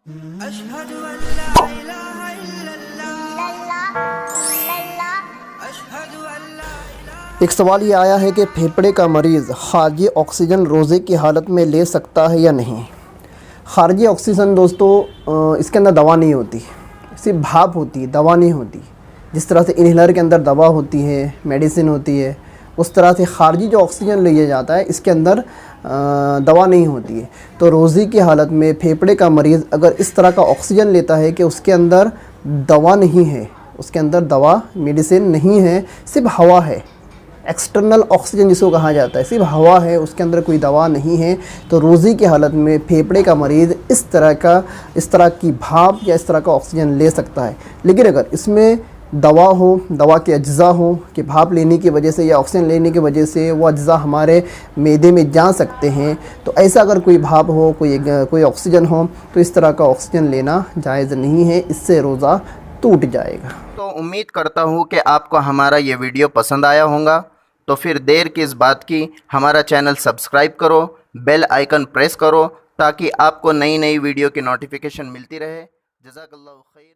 अशहदु अल्ला इलाहा इल्लल्लाह अशहदु अल्ला इलाहा। एक सवाल ये आया है कि फेफड़े का मरीज़ खारिजी ऑक्सीजन रोज़े की हालत में ले सकता है या नहीं। खारिजी ऑक्सीजन दोस्तों इसके अंदर दवा नहीं होती, सिर्फ भाप होती है, दवा नहीं होती। जिस तरह से इन्हेलर के अंदर दवा होती है, मेडिसिन होती है, उस तरह से खारिजी जो ऑक्सीजन लिया जाता है इसके अंदर दवा नहीं होती है। तो रोज़े की हालत में फेफड़े का मरीज़ अगर इस तरह का ऑक्सीजन लेता है कि उसके अंदर दवा नहीं है, उसके अंदर दवा मेडिसिन नहीं है, सिर्फ हवा है, एक्सटर्नल ऑक्सीजन जिसको कहा जाता है, सिर्फ हवा है, उसके अंदर कोई दवा नहीं है, तो रोज़े की हालत में फेफड़े का मरीज़ इस तरह की भाप या इस तरह का ऑक्सीजन ले सकता है। लेकिन अगर इसमें दवा हो, दवा के अज्जा हो कि भाप लेने की वजह से या ऑक्सीजन लेने की वजह से वो अज्जा हमारे मैदे में जा सकते हैं, तो ऐसा अगर कोई भाप हो, कोई ऑक्सीजन हो, तो इस तरह का ऑक्सीजन लेना जायज़ नहीं है, इससे रोज़ा टूट जाएगा। तो उम्मीद करता हूँ कि आपको हमारा ये वीडियो पसंद आया होगा। तो फिर देर किस बात की, हमारा चैनल सब्सक्राइब करो, बेल आइकन प्रेस करो ताकि आपको नई नई वीडियो की नोटिफिकेशन मिलती रहे। जज़ाकल्लाहु खैर।